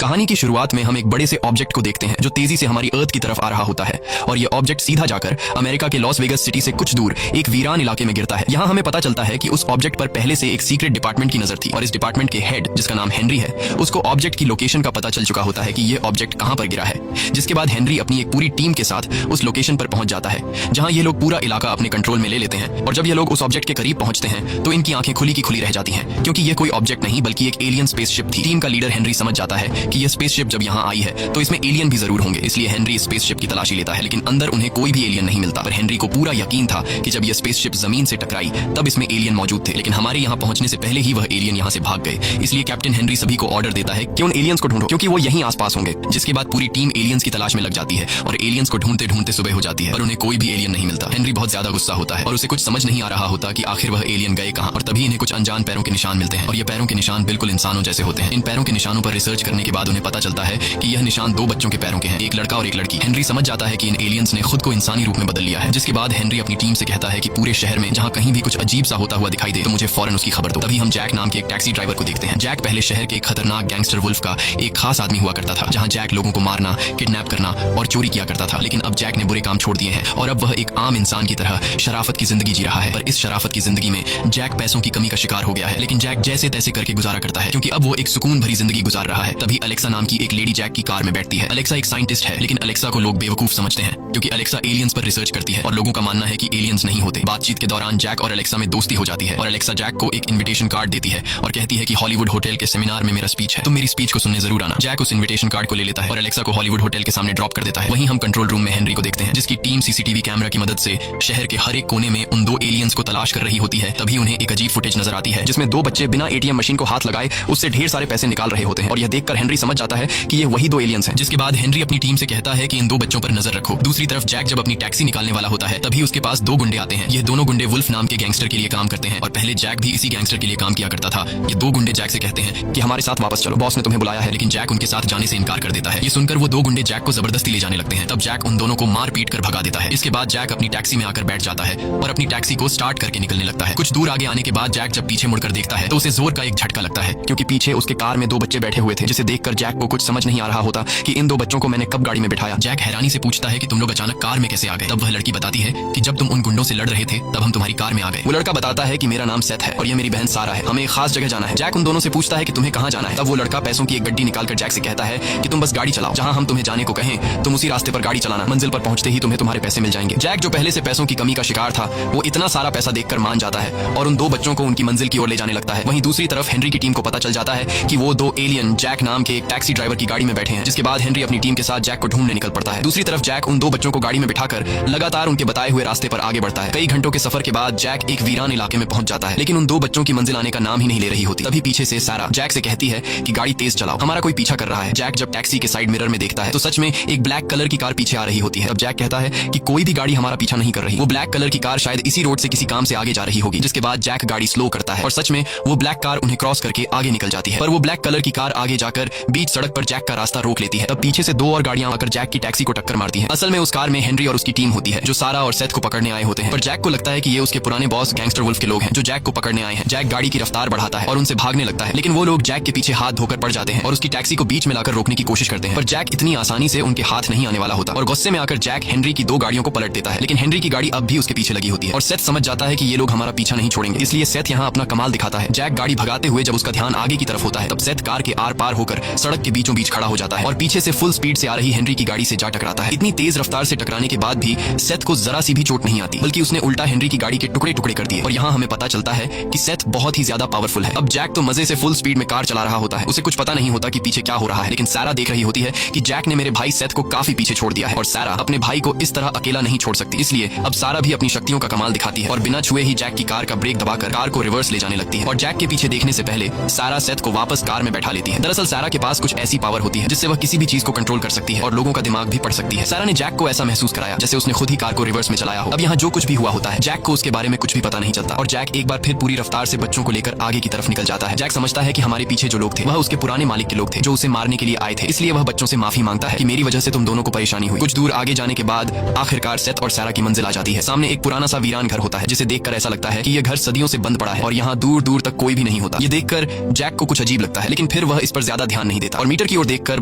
कहानी की शुरुआत में हम एक बड़े से ऑब्जेक्ट को देखते हैं जो तेजी से हमारी अर्थ की तरफ आ रहा होता है और ये ऑब्जेक्ट सीधा जाकर अमेरिका के लॉस वेगस सिटी से कुछ दूर एक वीरान इलाके में गिरता है। यहाँ हमें पता चलता है कि उस ऑब्जेक्ट पर पहले से एक सीक्रेट डिपार्टमेंट की नजर थी और इस डिपार्टमेंट के हेड, जिसका नाम हेनरी है, उसको ऑब्जेक्ट की लोकेशन का पता चल चुका होता है कि ये ऑब्जेक्ट कहाँ पर गिरा है। जिसके बाद हेनरी अपनी एक पूरी टीम के साथ उस लोकेशन पर पहुंच जाता है जहाँ ये लोग पूरा इलाका अपने कंट्रोल में ले लेते हैं। और जब ये लोग उस ऑब्जेक्ट के करीब पहुंचते हैं तो इनकी आंखें खुली की खुली रह जाती हैं, क्योंकि ये कोई ऑब्जेक्ट नहीं बल्कि एक एलियन स्पेसशिप थी। टीम का लीडर हेनरी समझ जाता है कि ये स्पेसशिप जब यहाँ आई है तो इसमें एलियन भी जरूर होंगे, इसलिए हेनरी स्पेसशिप की तलाशी लेता है। लेकिन अंदर उन्हें कोई भी एलियन नहीं मिलता। पर हेनरी को पूरा यकीन था कि जब ये स्पेसशिप जमीन से टकराई तब इसमें एलियन मौजूद थे, लेकिन हमारे यहाँ पहुंचने से पहले ही वह एलियन यहाँ से भाग गए। इसलिए कैप्टन हेनरी सभी को ऑर्डर देता है कि उन एलियंस को ढूंढो, क्योंकि वो यहीं आसपास होंगे। जिसके बाद पूरी टीम एलियंस की तलाश में लग जाती है और एलियंस को ढूंढते ढूंढते सुबह हो जाती है और उन्हें कोई भी एलियन नहीं मिलता। हेनरी बहुत ज्यादा गुस्सा होता है और उसे कुछ समझ नहीं आ रहा होता कि आखिर वह एलियन गए कहाँ। और तभी इन्हें कुछ अनजान पैरों के निशान मिलते हैं और ये पैरों के निशान बिल्कुल इंसानों जैसे होते हैं। इन पैरों के निशानों पर रिसर्च करने के बाद उन्हें पता चलता है कि यह निशान दो बच्चों के पैरों के हैं, एक लड़का और एक लड़की। हेनरी समझ जाता है कि इन एलियंस ने खुद को इंसानी रूप में बदल लिया है। जिसके बाद हेनरी अपनी टीम से कहता है कि पूरे शहर में जहाँ कहीं भी कुछ अजीब सा होता हुआ दिखाई दे तो मुझे फौरन उसकी खबर दो। तभी हम जैक नाम के एक टैक्सी ड्राइवर को देखते हैं। जैक पहले शहर के एक खतरनाक गैंगस्टर वुल्फ का एक खास आदमी हुआ करता था, जहाँ जैक लोगों को मारना, किडनैप करना और चोरी किया करता था। लेकिन अब जैक ने बुरे काम छोड़ दिए हैं और अब वह एक आम इंसान की तरह शराफत की जिंदगी जी रहा है। पर इस शराफत की जिंदगी में जैक पैसों की कमी का शिकार हो गया है, लेकिन जैक जैसे तैसे करके गुजारा करता है, क्योंकि अब वो एक सुकून भरी जिंदगी गुजार रहा है। तभी अलेक्सा नाम की एक लेडी जैक की कार में बैठती है। अलेक्सा एक साइंटिस्ट है, लेकिन अलेक्सा को लोग बेवकूफ समझते हैं क्योंकि अलेक्सा एलियंस पर रिसर्च करती है और लोगों का मानना है कि एलियंस नहीं होते। बातचीत के दौरान जैक और अलेक्सा में दोस्ती हो जाती है और अलेक्सा जैक को एक इन्विटेशन कार्ड देती है और कहती है कि हॉलीवुड होटल के सेमिनार में मेरा स्पीच है, तुम मेरी स्पीच को सुनने जरूर आना। जैक उस इन्विटेशन कार्ड को ले लेता है और अलेक्सा को हॉलीवुड होटल के सामने ड्रॉप कर देता है। वहीं हम कंट्रोल रूम में हेनरी को देखते हैं, जिसकी टीम सीसीटीवी कैमरा की मदद से शहर के हर एक कोने में उन दो एलियंस को तलाश कर रही होती है। तभी उन्हें एक अजीब फुटेज नजर आती है जिसमें दो बच्चे बिना एटीएम मशीन को हाथ लगाए उससे ढेर सारे पैसे निकाल रहे होते हैं और यह देखकर हेनरी समझ जाता है कि ये वही दो एलियंस हैं। जिसके बाद हेनरी अपनी टीम से कहता है कि इन दो बच्चों पर नजर रखो। दूसरी तरफ जैक जब अपनी टैक्सी निकालने वाला होता है तभी उसके पास दो गुंडे आते हैं। ये दोनों गुंडे वुल्फ नाम के गैंगस्टर के लिए काम करते हैं और पहले जैक भी इसी गैंगस्टर के लिए काम किया करता था। ये दो गुंडे जैक से कहते हैं कि हमारे साथ वापस चलो, बॉस ने तुम्हें बुलाया है, लेकिन जैक उनके साथ जाने से इनकार कर देता है। ये सुनकर वो दो गुंडे जैक को जबरदस्ती ले जाने लगते हैं। तब जैक उन दोनों को मार पीट कर भगा देता है। इसके बाद जैक अपनी टैक्सी में आकर बैठ जाता है और अपनी टैक्सी को स्टार्ट करके निकलने लगता है। कुछ दूर आगे आने के बाद जैक जब पीछे मुड़कर देखता है तो उसे जोर का एक झटका लगता है, क्योंकि पीछे उसके कार में दो बच्चे बैठे हुए थे, जिसे देखकर जैक को कुछ समझ नहीं आ रहा होता कि इन दो बच्चों को मैंने कब गाड़ी में बिठाया। जैक हैरानी से पूछता है कि तुम लोग अचानक कार में कैसे आ गए। तब वह लड़की बताती है कि जब तुम उन गुंडों से लड़ रहे थे तब हम तुम्हारी कार में आ गए। वो लड़का बताता है कि मेरा नाम सेथ है और ये मेरी बहन सारा है, हमें एक खास जगह जाना है। जैक उन दोनों से पूछता है कि तुम्हें कहाँ जाना है। तब वो लड़का पैसों की एक गड्डी निकालकर जैक से कहता है कि तुम बस गाड़ी चलाओ, जहाँ हम तुम्हें जाने को कहें तुम उसी रास्ते पर गाड़ी चलाना, मंजिल पर पहुंचते ही तुम्हें तुम्हारे पैसे मिल जाएंगे। जैक जो पहले से पैसों की कमी का शिकार था वो इतना सारा पैसा देखकर मान जाता है और उन दो बच्चों को उनकी मंजिल की ओर ले जाने लगता है। वहीं दूसरी तरफ हेनरी की टीम को पता चल जाता है कि वो दो एलियन जैक नाम के एक टैक्सी ड्राइवर की गाड़ी में बैठे हैं। जिसके बाद हेनरी अपनी टीम के साथ जैक को ढूंढने निकल पड़ता है। दूसरी तरफ जैक उन दो बच्चों को गाड़ी में बिठाकर लगातार उनके बताए हुए रास्ते पर आगे बढ़ता है। कई घंटों के सफर के बाद जैक एक वीरान इलाके में पहुंच जाता है, लेकिन उन दो बच्चों की मंजिल आने का नाम ही नहीं ले रही होती। तभी पीछे से सारा जैक से कहती है कि गाड़ी तेज चलाओ, हमारा कोई पीछा कर रहा है। जैक जब टैक्सी के साइड मिरर में देखता है तो सच में एक ब्लैक कलर की कार पीछे आ रही होती है। तब जैक कहता है कि कोई भी गाड़ी हमारा पीछा नहीं कर रही, वो ब्लैक कलर की कार शायद इसी रोड से किसी काम से आगे जा रही होगी। जिसके बाद जैक गाड़ी स्लो करता है और सच में वो ब्लैक कार उन्हें क्रॉस करके आगे निकल जाती है। पर वो ब्लैक कलर की कार आगे जाकर बीच सड़क पर जैक का रास्ता रोक लेती है। तब पीछे से दो और गाड़ियां आकर जैक की टैक्सी को टक्कर मारती हैं। असल में उस कार में हेनरी और उसकी टीम होती है जो सारा और सेथ को पकड़ने आए होते हैं। पर जैक को लगता है कि ये उसके पुराने बॉस गैंगस्टर वुल्फ के लोग हैं जो जैक को पकड़ने आए हैं। जैक गाड़ी की रफ्तार बढ़ाता है और उनसे भागने लगता है, लेकिन वो लोग जैक के पीछे हाथ धोकर पड़ जाते हैं और उसकी टैक्सी को बीच में लाकर रोकने की कोशिश करते हैं। पर जैक इतनी आसानी से उनके हाथ नहीं आने वाला होता और गुस्से में आकर जैक हेनरी की दो गाड़ियों को पलट देता है, लेकिन हेनरी की गाड़ी अब भी उसके पीछे लगी होती है और सेथ समझ जाता है कि ये लोग हमारा पीछा नहीं छोड़ेंगे। इसलिए सेथ यहाँ अपना कमाल दिखाता है। जैक गाड़ी भगाते हुए जब उसका ध्यान आगे की तरफ होता है तब सेथ कार के आर पार होकर सड़क के बीचों बीच खड़ा हो जाता है और पीछे से फुल स्पीड से आ रही हेनरी की गाड़ी से जा टकराता है। इतनी तेज रफ्तार से टकराने के बाद भी सेथ को जरा सी भी चोट नहीं आती, बल्कि उसने उल्टा हेनरी की गाड़ी के टुकड़े टुकड़े कर दिए। और यहाँ हमें पता चलता है कि सेथ बहुत ही ज्यादा पावरफुल है। अब जैक तो मजे से फुल स्पीड में कार चला रहा होता है, उसे कुछ पता नहीं होता कि पीछे क्या हो रहा है, लेकिन सारा देख रही होती है कि जैक ने मेरे भाई सेथ को काफी पीछे छोड़ दिया है और सारा अपने भाई को इस तरह अकेला नहीं छोड़ सकती। इसलिए अब सारा भी अपनी शक्तियों का कमाल दिखाती है और बिना छुए ही जैक की कार का ब्रेक दबाकर कार को रिवर्स ले जाने लगती है और जैक के पीछे देखने से पहले सारा सेथ को वापस कार में बैठा लेती है। दरअसल सारा के पास कुछ ऐसी पावर होती है जिससे वह किसी भी चीज को कंट्रोल कर सकती है और लोगों का दिमाग भी पढ़ सकती है। सारा ने जैक को ऐसा महसूस कराया जैसे उसने खुद ही कार को रिवर्स में चलाया हो। अब यहाँ जो कुछ भी हुआ होता है जैक को उसके बारे में कुछ भी पता नहीं चलता और जैक एक बार फिर पूरी रफ्तार से बच्चों को लेकर आगे की तरफ निकल जाता है। जैक समझता है कि हमारे पीछे जो लोग थे वह उसके पुराने मालिक के लोग थे जो उसे मारने के लिए आए थे, इसलिए वह बच्चों से माफी मांगता है कि मेरी वजह से तुम दोनों को परेशानी हुई। कुछ दूर आगे जाने के बाद आखिरकार सेथ और सारा की मंजिल आ जाती है। सामने एक पुराना सा वीरान घर होता है जिसे देखकर ऐसा लगता है कि यह घर सदियों से बंद पड़ा है और यहाँ दूर दूर तक कोई भी नहीं होता। ये देखकर जैक को कुछ अजीब लगता है, लेकिन फिर वह इस पर ज्यादा ध्यान नहीं देता और मीटर की ओर देखकर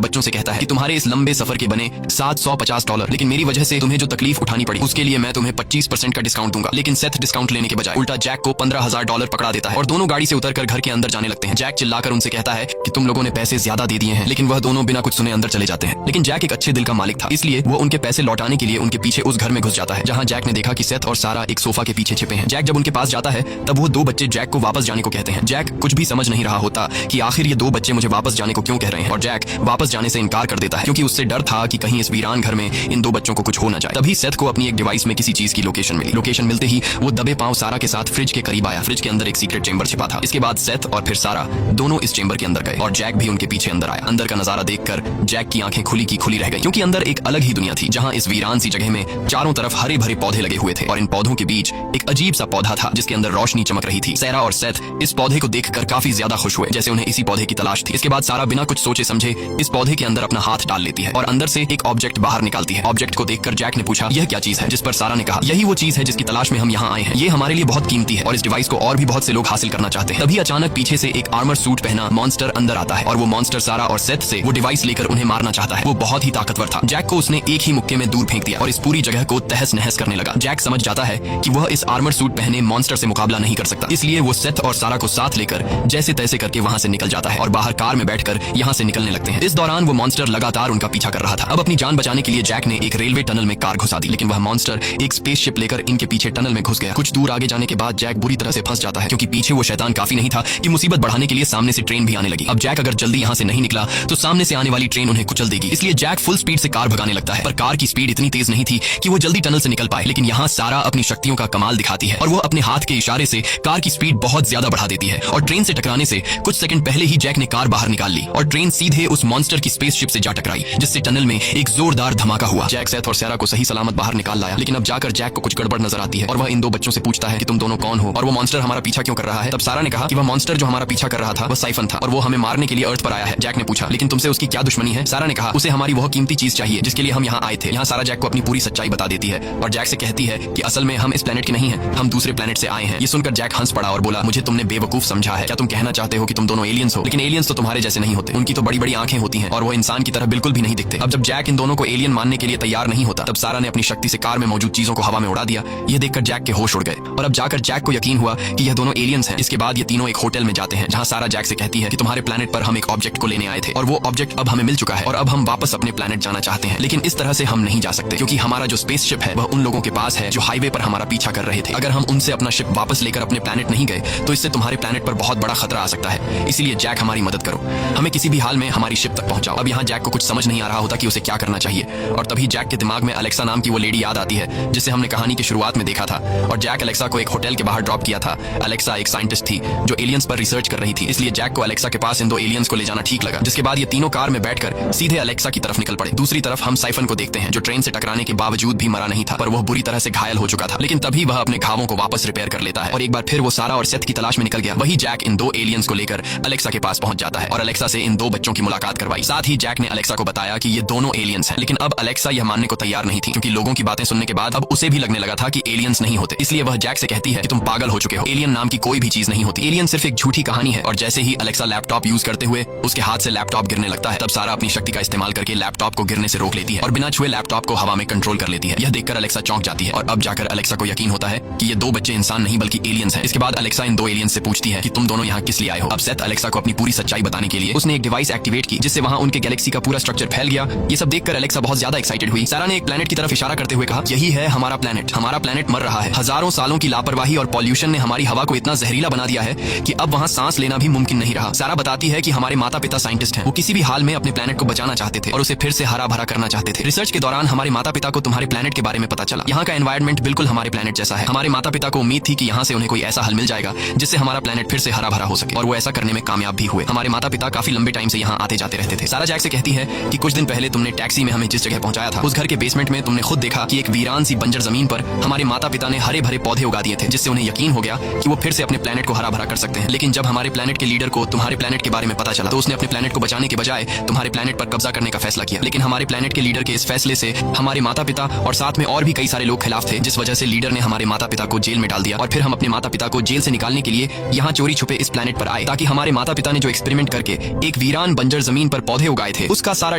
बच्चों से कहता है कि तुम्हारे इस लंबे सफर के बने $750, लेकिन मेरी वजह से तुम्हें जो तकलीफ उठानी पड़ी उसके लिए मैं तुम्हें 25% का डिस्काउंट दूंगा। लेकिन सेथ डिस्काउंट लेने के बजाय उल्टा जैक को $15,000 पकड़ा देता है और दोनों गाड़ी से उतरकर घर के अंदर जाने लगते हैं। जैक चिल्लाकर उनसे कहता है कि तुम लोगों ने पैसे ज्यादा दे दिए हैं, लेकिन वह दोनों बिना कुछ सुने अंदर चले जाते हैं। लेकिन जैक एक अच्छे दिल का मालिक था, इसलिए वो उनके पैसे लौटाने के लिए उनके पीछे उस घर में घुस जाता है जहाँ जैक ने देखा कि सेथ और सारा एक सोफा के पीछे छिपे हैं। जैक जब उनके पास जाता है तब वो दो बच्चे जैक को वापस जाने को कहते हैं। जैक कुछ भी समझ नहीं रहा होता कि आखिर ये दो बच्चे मुझे वापस जाने को क्यों कह रहे हैं और जैक वापस जाने से इनकार कर देता है क्योंकि उससे डर था कि कहीं इस वीरान घर में इन दो बच्चों को कुछ हो ना जाए। तभी सेथ को अपनी एक डिवाइस में किसी चीज की लोकेशन मिली। लोकेशन मिलते ही वो दबे पांव सारा के साथ फ्रिज के करीब आया। फ्रिज के अंदर एक सीक्रेट चेंबर छिपा था। इसके बाद सेथ और फिर सारा दोनों इस चेंबर के अंदर गए और जैक भी उनके पीछे अंदर आया। अंदर का नजारा देखकर जैक की आंखें खुली की खुली रह गई क्योंकि अंदर एक अलग ही दुनिया थी जहां इस वीरान सी जगह में चारों तरफ हरे भरे पौधे लगे हुए थे और इन पौधों के बीच एक अजीब सा पौधा था जिसके अंदर रोशनी चमक रही थी। सारा और सेथ इस पौधे को देखकर काफी ज्यादा खुश हुए जैसे उन्हें इसी पौधे की तलाश थी। इसके बाद सारा बिना कुछ सोचे समझे इस पौधे के अंदर अपना हाथ डाल लेती है और अंदर से एक ऑब्जेक्ट बाहर निकालती है। ऑब्जेक्ट को देखकर जैक ने पूछा यह क्या चीज है, जिस पर सारा ने कहा यही वो चीज है जिसकी तलाश में हम यहाँ आए हैं। ये हमारे लिए बहुत कीमती है और इस डिवाइस को और भी बहुत से लोग हासिल करना चाहते हैं। तभी अचानक पीछे से एक आर्मर सूट पहना मॉन्स्टर अंदर आता है और वो मॉन्स्टर सारा और सेथ से वो डिवाइस लेकर उन्हें मारना चाहता है। वो बहुत ही ताकतवर था। जैक को उसने एक ही मुक्के में दूर फेंक दिया और इस पूरी जगह को तहस नहस करने लगा। जैक समझ जाता है कि वह इस आर्मर सूट पहने मॉन्स्टर से मुकाबला नहीं कर सकता, इसलिए वो सेथ और सारा को साथ लेकर जैसे तैसे करके वहां से निकल जाता है और बाहर कार में बैठकर यहां से निकलने लगते हैं। इस दौरान वो मॉन्स्टर लगातार उनका पीछा कर रहा था। अब अपनी जान बचाने के लिए जैक ने एक रेलवे टनल में कार घुसा दी, लेकिन वह मॉन्स्टर एक स्पेसशिप लेकर इनके पीछे टनल में घुस गया। कुछ दूर आगे जाने के बाद जैक बुरी तरह से फंस जाता है क्योंकि पीछे वो शैतान काफी नहीं था कि मुसीबत बढ़ाने के लिए सामने से ट्रेन भी आने लगी। अब जैक अगर जल्दी यहाँ से नहीं निकला तो सामने से आने वाली ट्रेन उन्हें कुचल देगी, इसलिए जैक फुल स्पीड से कार भगाने लगता है। पर कार की स्पीड इतनी तेज नहीं थी कि वो जल्दी टनल से निकल पाए। लेकिन यहाँ सारा अपनी शक्तियों का कमाल दिखाती है और वो अपने हाथ के इशारे से कार की स्पीड बहुत ज्यादा बढ़ा देती है और ट्रेन से टकराने से कुछ सेकंड पहले ही जैक ने कार बाहर निकाल ली और ट्रेन सीधे उस मॉन्स्टर की स्पेसशिप से जा टकराई, जिससे टनल में एक जोरदार धमाका हुआ। जैक सेथ और सारा को सही सलामत बाहर निकाल लाया, लेकिन अब जाकर जैक को कुछ गड़बड़ नजर आती है और वह इन दो बच्चों से पूछता है कि तुम दोनों कौन हो और वो मॉन्स्टर हमारा पीछा क्यों कर रहा है। तब सारा ने कहा कि वह मॉन्स्टर जो हमारा पीछा कर रहा था वह साइफन था और वो हमें मारने के लिए अर्थ पर आया है। जैक ने पूछा लेकिन तुमसे उसकी क्या दुश्मनी है। सारा ने कहा उसे हमारी वह कीमती चीज चाहिए जिसके लिए हम यहाँ आए थे। यहाँ सारा जैक को अपनी पूरी सच्चाई बता देती है और जैक से कहती है कि असल में हम इस प्लेनेट के नहीं हैं, हम दूसरे प्लेनेट से आए हैं। ये सुनकर जैक हंस पड़ा और बोला मुझे तुमने बेवकूफ समझा है, क्या तुम कहना चाहते हो कि तुम दोनों एलियंस हो? लेकिन एलियंस तो तुम्हारे जैसे नहीं होते, उनकी तो बड़ी बड़ी आंखें होती हैं और वो इंसान की तरह बिल्कुल भी नहीं दिखते। अब जब जैक इन दोनों को एलियन मानने के लिए तैयार नहीं होता तब सारा ने अपनी शक्ति से कार में मौजूद चीजों को हवा में उड़ा दिया। यह देखकर जैक के होश उड़ गए और अब जाकर जैक को यकीन हुआ कि यह दोनों एलियंस हैं। इसके बाद ये तीनों एक होटल में जाते हैं जहां सारा जैक से कहती है कि तुम्हारे प्लेनेट पर हम एक ऑब्जेक्ट को लेने आए थे और वो ऑब्जेक्ट अब हमें मिल चुका है और अब हम वापस अपने प्लेनेट जाना चाहते हैं, लेकिन इस तरह से हम नहीं जा सकते क्योंकि हमारा जो स्पेसशिप है वह उन लोगों के पास है जो हाईवे पर हमारा पीछा कर रहे थे। अगर हम उनसे अपना शिप वापस लेकर अपने प्लेनेट नहीं गए तो इससे तुम्हारे प्लेनेट पर बहुत बड़ा खतरा आ सकता है, इसलिए जैक हमारी मदद करो, हमें किसी भी हाल में हमारी शिप तक पहुंचाओ। अब यहाँ जैक को कुछ समझ नहीं आ रहा होता कि उसे क्या करना चाहिए और तभी जैक के दिमाग में अलेक्सा नाम की वो लेडी याद आती है जिसे हमने कहानी की शुरुआत में देखा था और जैक अलेक्सा को एक होटल के बाहर ड्रॉप किया था। अलेक्सा एक साइंटिस्ट थी जो एलियंस पर रिसर्च कर रही थी, इसलिए जैक को अलेक्सा के पास इन दो एलियंस को ले जाना ठीक लगा। जिसके बाद ये तीनों कार में बैठकर सीधे अलेक्सा की तरफ निकल पड़े। दूसरी तरफ हम साइफन को देखते हैं जो ट्रेन से टकराने के बावजूद भी मरा नहीं था पर वह बुरी तरह से घायल हो चुका था, लेकिन तभी वह अपने घावों को वापस रिपेयर कर लेता है और एक बार फिर वो सारा और सेथ की तलाश में निकल गया। वही जैक इन दो एलियंस को लेकर अलेक्सा के पास पहुंच जाता है और अलेक्सा से इन दो बच्चों की मुलाकात करवाई। साथ ही जैक ने अलेक्सा को बताया कि ये दोनों एलियंस हैं, लेकिन अब अलेक्सा यह मानने को तैयार नहीं थी क्योंकि लोगों की बातें सुनने के बाद अब उसे भी लगने लगा था कि एलियंस नहीं होते। इसलिए वह जैक से कहती है कि तुम पागल हो चुके हो, एलियन नाम की कोई भी चीज नहीं होती, एलियन सिर्फ एक झूठी कहानी है। और जैसे ही अलेक्सा लैपटॉप यूज करते हुए उसके हाथ से लैपटॉप गिरने लगता है तब सारा अपनी शक्ति का इस्तेमाल करके लैपटॉप को गिरने से रोक लेती है और बिना छुए लैपटॉप को हवा में कंट्रोल कर लेती है। यह देखकर अलेक्सा चौंक जाती है और अब जाकर अलेक्सा को यकीन होता है कि ये दो बच्चे इंसान नहीं बल्कि एलियंस हैं। इसके बाद अलेक्सा इन दो एलियंस से पूछती है कि तुम दोनों यहाँ किस लिए आए हो। अब सेथ अलेक्सा को अपनी पूरी सच्चाई बताने के लिए उसने एक डिवाइस एक्टिवेट की जिससे वहाँ उनके गैलेक्सी का पूरा स्ट्रक्चर फैल गया। ये सब देखकर अलेक्सा बहुत ज्यादा एक्साइटेड हुई। सारा ने एक प्लेनेट की तरफ इशारा करते हुए कहा यही है हमारा प्लेनेट, हमारा प्लेनेट मर रहा है। हजारों सालों की लापरवाही और पॉल्यूशन ने हमारी हवा को इतना जहरीला बना दिया है कि अब वहाँ सांस लेना भी मुमकिन नहीं रहा। सारा बताती है कि हमारे माता पिता साइंटिस्ट हैं, वो किसी भी हाल में अपने प्लेनेट को बचाना चाहते थे और उसे फिर से हरा भरा करना चाहते थे। रिसर्च के दौरान हमारे माता पिता को तुम्हारे प्लेनेट के बारे में पता चला। यहाँ का एनवायरमेंट बिल्कुल हमारे प्लेनेट जैसा है। हमारे माता पिता को उम्मीद थी कि यहाँ से उन्हें कोई ऐसा हल मिल जाएगा जिससे हमारा प्लेनेट फिर से हरा भरा हो सके और वो ऐसा करने में कामयाब भी हुए। हमारे माता पिता काफी लंबे टाइम से यहाँ आते जाते रहते थे। सारा जैक से कहती है कि कुछ दिन पहले तुमने टैक्सी में हमें जिस जगह पहुंचाया था उस घर के बेसमेंट में तुमने खुद देखा कि एक वीरान सी बंजर जमीन पर हमारे माता पिता ने हरे भरे पौधे उगा दिए थे जिससे उन्हें यकीन हो गया कि वो फिर से अपने प्लेनेट को हरा भरा कर सकते हैं। लेकिन जब हमारे प्लेनेट के लीडर को तुम्हारे प्लेनेट के बारे में पता चला तो उसने अपने प्लेनेट को बचाने के बजाय तुम्हारे प्लेनेट पर कब्जा करने का फैसला किया। लेकिन हमारे प्लेनेट के लीडर के इस फैसले से हमारे माता पिता और साथ में और भी कई सारे लोग खिलाफ थे, जिस वजह से लीडर ने हमारे माता पिता को जेल में डाल दिया और फिर हम अपने माता पिता को जेल से निकालने के लिए यहाँ चोरी छुपे इस प्लेनेट पर आए ताकि हमारे माता पिता ने जो एक्सपेरिमेंट करके एक वीरान बंजर जमीन पर पौधे उगाए थे, उसका सारा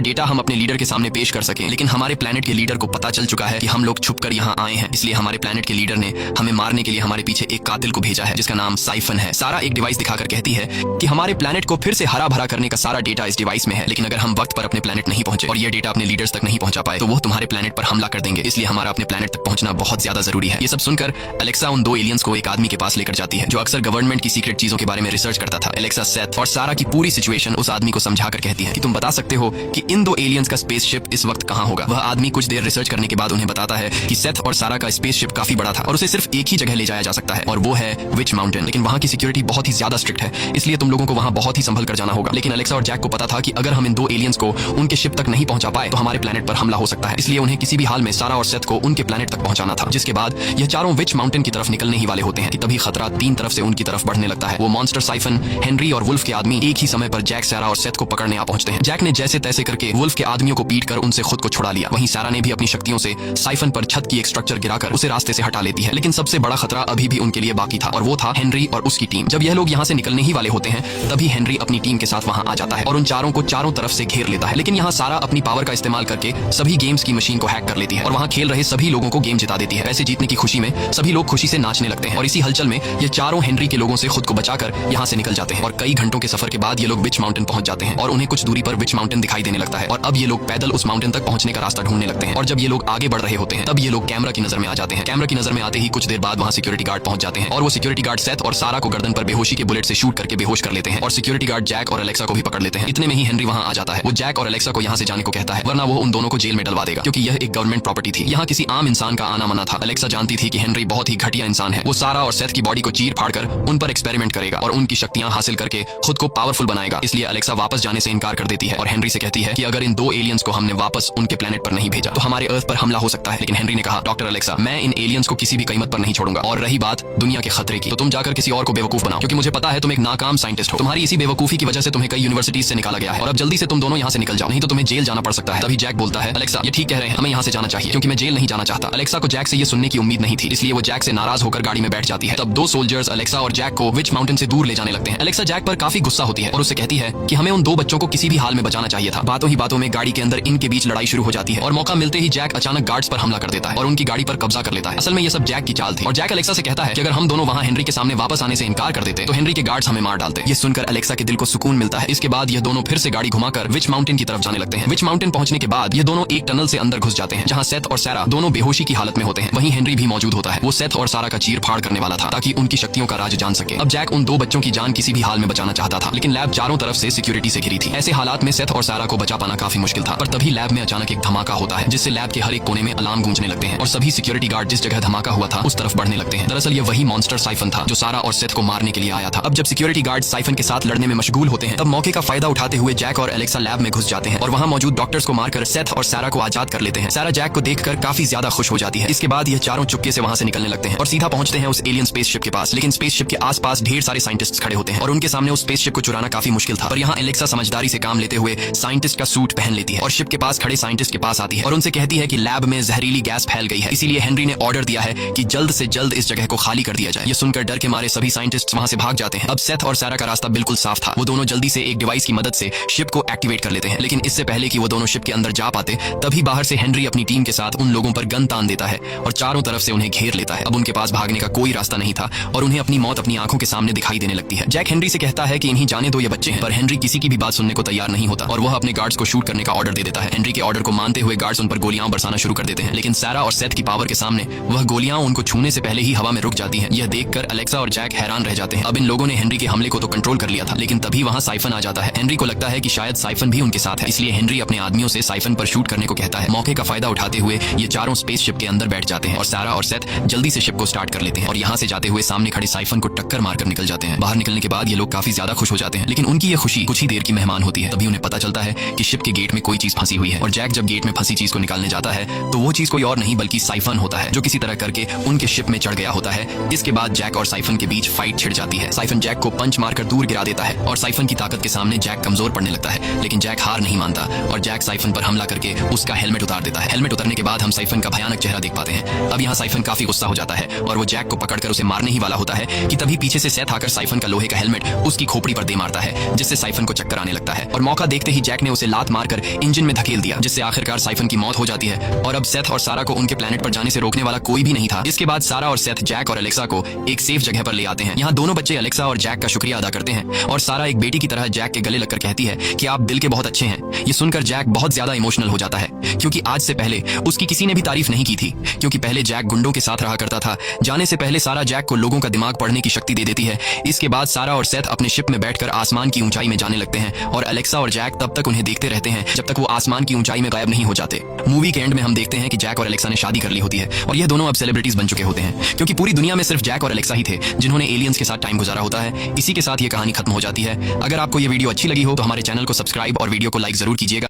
डेटा हम अपने लीडर के सामने पेश कर सके। लेकिन हमारे प्लेनेट के लीडर को पता चल चुका है कि हम लोग छुपकर यहाँ आए हैं, इसलिए हमारे प्लेनेट के लीडर ने हमें मारने के लिए हमारे पीछे एक कातिल को भेजा है जिसका नाम साइफन है। सारा एक डिवाइस दिखाकर कहती है कि हमारे प्लेनेट को फिर से हरा भरा करने का सारा डेटा इस डिवाइस में है, लेकिन अगर हम वक्त पर अपने प्लेनेट नहीं पहुंचे और ये डेटा अपने लीडर्स तक नहीं पहुंचा पाए तो वो तुम्हारे प्लेनेट पर हमला कर देंगे, इसलिए हमारा अपने प्लेनेट तक पहुंचना बहुत ज्यादा जरूरी है। ये सब सुनकर एलेक्सा उन दो एलियंस को एक आदमी के पास लेकर जाती है जो अक्सर गवर्नमेंट की सीक्रेट चीजों के बारे में रिसर्च करता था। एलेक्सा सेथ और सारा की पूरी सिचुएशन उस आदमी को समझाकर कहती है कि तुम बता सकते हो कि इन दो एलियंस का स्पेसशिप इस वक्त कहां होगा। वह आदमी कुछ देर रिसर्च करने के बाद उन्हें बताता है कि सेथ और सारा का स्पेसशिप काफी बड़ा था और उसे सिर्फ एक ही जगह ले जाया जा सकता है और वो है विच माउंटेन। लेकिन वहां की सिक्योरिटी बहुत ही ज्यादा स्ट्रिक्ट है, इसलिए तुम लोगों को वहां बहुत ही संभल कर जाना होगा। लेकिन एलेक्सा और जैक को पता था कि अगर हम इन दो एलियंस को उनके शिप तक नहीं पहुंचा पाए तो हमारे प्लेनेट पर हमला हो सकता है, इसलिए उन्हें किसी भी हाल में सारा और सेथ को उनके प्लेनेट तक पहुंचाना था। जिसके बाद यह चारों विच माउंटेन की तरफ निकलने ही वाले होते हैं कि तभी खतरा तीन तरफ से उनकी तरफ बढ़ने लगता है। वो मॉन्स्टर साइफन, हेनरी और वुल्फ के आदमी एक ही समय पर जैक, सारा और सेथ को पकड़ने आ पहुंचते हैं। जैक ने जैसे तैसे करके वुल्फ के आदमियों को पीट कर उनसे खुद को छुड़ा लिया। वहीं सारा ने भी अपनी शक्तियों से साइफन पर छत की एक स्ट्रक्चर गिराकर उसे रास्ते से हटा लेती है। लेकिन सबसे बड़ा खतरा अभी भी उनके लिए बाकी था और वो था हेनरी और उसकी टीम। जब यह लोग यहाँ से निकलने ही वाले होते हैं तभी हेनरी अपनी टीम के साथ वहां आ जाता है और उन चारों को चारों तरफ से घेर लेता है। लेकिन यहाँ सारा अपनी पावर का इस्तेमाल करके सभी गेम्स की मशीन को हैक कर लेती है और वहां खेल रहे सभी लोगों को गेम जिता देती है। पैसे जीतने की खुशी में सभी लोग खुशी से नाचने लगते हैं और इसी हलचल में ये चारों हेनरी के लोगों से खुद को बचाकर यहाँ से निकल जाते हैं। और कई घंटों के सफर के बाद ये लोग विच माउंटेन पहुंच जाते हैं और उन्हें कुछ दूरी पर विच माउंटेन दिखाई देने लगता है और अब ये लोग पैदल उस माउंटेन तक पहुंचने का रास्ता ढूंढने लगते हैं। और जब ये लोग आगे बढ़ रहे होते हैं तब ये लोग कैमरा की नजर में आ जाते हैं। कैमरा की नजर में आते ही कुछ देर बाद वहां सिक्योरिटी गार्ड पहुंच जाते हैं और वो सिक्योरिटी गार्ड सेथ और सारा को गर्दन पर बेहोशी के बुलेट से शूट करके बेहोश कर लेते हैं और सिक्योरिटी गार्ड जैक और एलेक्सा को भी पकड़ लेते हैं। इतने में ही हेनरी वहां आ जाता है। वो जैक और एलेक्सा को यहाँ से जाने को कहता है वरना वो उन दोनों को जेल में डलवा देगा, क्योंकि यह एक गवर्नमेंट प्रॉपर्टी थी, यहाँ किसी आम इंसान का आना मना था। एलेक्सा जानती थी कि हेनरी बहुत ही घटिया इंसान है। वो सारा और सेथ की बॉडी को चीर फाड़ कर उन पर एक्सपेरिमेंट करेगा और उनकी शक्तियां हासिल करके खुद को पावरफुल बनाएगा। इसलिए एलेक्सा वापस जाने से इनकार कर देती है और हेनरी से कहती है कि अगर इन दो एलियंस को हमने वापस उनके प्लेनेट पर नहीं भेजा तो हमारे अर्थ पर हमला हो सकता है। लेकिन हेनरी ने कहा डॉक्टर एलेक्सा, मैं इन एलियंस को किसी भी कीमत पर नहीं छोड़ूंगा और रही बात दुनिया के खतरे की तो तुम जाकर किसी और को बेवकूफ बनाओ, क्योंकि मुझे पता है तुम एक नाकाम साइंटिस्ट हो। तुम्हारी इसी बेवकूफी की वजह से तुम्हें कई यूनिवर्सिटीज से निकाला गया है और अब जल्दी से तुम दोनों यहाँ से निकल जाओ, नहीं तो तुम्हें जेल जाना पड़ सकता है। तभी जैक बोलता है अलेक्सा ये ठीक कह रहे हैं, हमें यहाँ से जाना चाहिए क्योंकि मैं जेल नहीं जाना चाहता। अलेक्सा को जैक से ये सुनने की उम्मीद नहीं थी, इसलिए वो जैक से नाराज होकर गाड़ी में बैठ जाती है। तब दो सोल्जर्स अलेक्सा और जैक को विच माउंटेन से दूर ले जाने लगते हैं। अलेक्सा जैक पर काफी गुस्सा होती है और उससे कहती है कि हमें उन दो बच्चों को किसी भी हाल में बचाना चाहिए था। बातों ही बातों में गाड़ी के अंदर इनके बीच लड़ाई शुरू हो जाती है और मौका मिलते ही जैक अचानक गार्ड्स पर हमला कर देता है और उनकी गाड़ी पर कब्जा कर लेता है। असल में ये सब जैक की चाल थी और जैक अलेक्सा से कहता है कि अगर हम दोनों वहां हेनरी के सामने वापस आने से इनकार कर देते तो हेनरी के गार्ड्स हमें मार डालते। ये सुनकर अलेक्सा के दिल को सुकून मिलता है। इसके बाद ये दोनों फिर से गाड़ी घुमाकर विच माउंटेन की तरफ जाने लगते हैं। विच माउंटेन पहुंचने के बाद ये दोनों एक टनल से अंदर घुस जाते हैं जहां सेथ और सारा दोनों बेहोशी की हालत में होते हैं। वहीं हेनरी भी मौजूद होता है। वो सेथ और सारा का चीर फाड़ करने वाला था ताकि उनकी शक्तियों का राज जान सके। अब जैक उन दो बच्चों की जान किसी भी हाल में बचाना चाहता था, लेकिन लैब चारों तरफ से सिक्योरिटी से घिरी थी। ऐसे हालात में सेथ और सारा को बचा पाना काफी मुश्किल था। पर तभी लैब में अचानक एक धमाका होता है जिससे लैब के हर एक कोने में अलार्म गूंजने लगते हैं और सभी सिक्योरिटी गार्ड जिस जगह धमाका हुआ था उस तरफ बढ़ने लगते हैं। दरअसल ये वही मॉन्स्टर साइफन था जो सारा और सेथ को मारने के लिए आया था। अब जब सिक्योरिटी गार्ड साइफन के साथ लड़ने में मशगूल होते हैं तब मौके का फायदा उठाते हुए जैक और एलेक्सा लैब में घुस जाते हैं और वहां मौजूद डॉक्टर्स को मारकर सेथ और सारा को आजाद कर लेते हैं। सारा जैक को देखकर काफी ज्यादा खुश हो जाती है। इसके बाद ये चारों चुपके से वहां से निकलने लगते हैं और सीधा पहुंचते हैं उस एलियन स्पेसशिप के पास। लेकिन स्पेसशिप के आसपास ढेर सारे साइंटिस्ट्स खड़े होते हैं और उनके सामने उस स्पेसशिप को चुराना काफी मुश्किल था। पर यहाँ एलेक्सा समझदारी से काम लेते हुए साइंटिस्ट का सूट पहन लेती है और शिप के पास खड़े साइंटिस्ट के पास आती है और उनसे कहती है कि लैब में जहरीली गैस फैल गई है, इसीलिए हेनरी ने ऑर्डर दिया है कि जल्द से जल्द इस जगह को खाली कर दिया जाए। ये सुनकर डर के मारे सभी साइंटिस्ट वहां से भाग जाते हैं। अब सेथ और सारा का रास्ता बिल्कुल साफ था। वो दोनों जल्दी से एक डिवाइस की मदद से शिप को एक्टिवेट कर लेते हैं। लेकिन इससे पहले कि वो दोनों शिप के अंदर जा पाते तभी बाहर से हेनरी अपनी टीम के साथ उन लोगों पर गन तान देता है और चारों तरफ से उन्हें घेर लेता है। अब उनके पास भागने का कोई रास्ता नहीं था और उन्हें अपनी मौत अपनी आंखों के सामने दिखाई देने लगती है। जैक हेनरी से कहता है कि इन्हीं जाने दो, ये बच्चे हैं। पर हेनरी किसी की भी बात सुनने को तैयार नहीं होता और वह अपने गार्ड्स को शूट करने का ऑर्डर दे देता है। हेनरी के ऑर्डर को मानते हुए गार्ड्स उन पर गोलियां बरसाना शुरू कर देते हैं, लेकिन सारा और सेथ की पावर के सामने वह गोलियां उनको छूने से पहले ही हवा में रुक जाती हैं। यह देखकर अलेक्सा और जैक हैरान रह जाते हैं। अब इन लोगों ने हेनरी के हमले को तो कंट्रोल कर लिया था, लेकिन तभी वहां साइफन आ जाता है। हेनरी को लगता है कि शायद साइफन भी उनके साथ है, इसलिए हेनरी अपने आदमियों से साइफन पर शूट करने को कहता है। मौके का फायदा उठाते हुए ये चारों स्पेसशिप के अंदर बैठ जाते हैं और सारा और सेथ जल्दी से शिप को स्टार्ट कर लेते हैं और यहाँ से जाते हुए सामने खड़े साइफन को टक्कर मारकर निकल जाते हैं। बाहर निकलने के बाद ये लोग काफी ज्यादा खुश हो जाते हैं, लेकिन उनकी ये खुशी कुछ ही देर की मेहमान होती है। तभी उन्हें पता चलता है कि शिप के गेट में कोई चीज फंसी हुई है और जैक जब गेट में फंसी चीज को निकालने जाता है तो वो चीज कोई और नहीं बल्कि साइफन होता है जो किसी तरह करके उनके शिप में चढ़ गया होता है। इसके बाद जैक और साइफन के बीच फाइट छिड़ जाती है। साइफन जैक को पंच मारकर दूर गिरा देता है और साइफन की ताकत के सामने जैक कमजोर पड़ने लगता है, लेकिन जैक हार नहीं मानता और जैक साइफन पर हमला करके उसका हेलमेट उतार देता है। हेलमेट उतारने के बाद हम साइफन का भयानक चेहरा देख पाते हैं। अब यहाँ साइफन काफी गुस्सा हो जाता है और वो जैक को पकड़कर उसे मारने ही वाला होता है कि तभी पीछे से सेथ आकर साइफन का लोहे का हेलमेट उसकी खोपड़ी पर दे मारता है, जिससे साइफन को चक्कर आने लगता है और मौका देखते ही जैक ने उसे लात मारकर इंजन में धकेल दिया, जिससे आखिरकार साइफन की मौत हो जाती है। और अब सेथ और सारा को उनके प्लेनेट पर जाने से रोकने वाला कोई भी नहीं था। इसके बाद सारा और सेथ जैक और एलेक्सा को एक सेफ जगह पर ले आते हैं। यहाँ दोनों बच्चे एलेक्सा और जैक का शुक्रिया अदा करते हैं और सारा एक बेटी की तरह जैक के गले लगकर कहती है कि आप दिल के बहुत अच्छे हैं। ये सुनकर जैक बहुत ज्यादा इमोशनल हो जाता है, क्योंकि आज से पहले उसकी किसी ने भी तारीफ नहीं की थी, क्योंकि पहले जैक गुंडों के साथ रहा करता था। जाने से पहले सारा जैक को लोगों का दिमाग पढ़ने की शक्ति दे देती है। इसके बाद सारा और सेथ अपने शिप में बैठकर आसमान की ऊंचाई में जाने लगते हैं और एलेक्सा और जैक तब तक उन्हें देखते रहते हैं जब तक वो आसमान की ऊंचाई में गायब नहीं हो जाते। मूवी के एंड में हम देखते हैं कि जैक और एलेक्सा ने शादी कर ली होती है और यह दोनों अब सेलिब्रिटीज बन चुके होते हैं, क्योंकि पूरी दुनिया में सिर्फ जैक और एलेक्सा ही थे जिन्होंने एलियंस के साथ टाइम गुजारा होता है। इसी के साथ ये कहानी खत्म हो जाती है। अगर आपको ये वीडियो अच्छी लगी हो तो हमारे चैनल को सब्सक्राइब और वीडियो को लाइक जरूर कीजिएगा।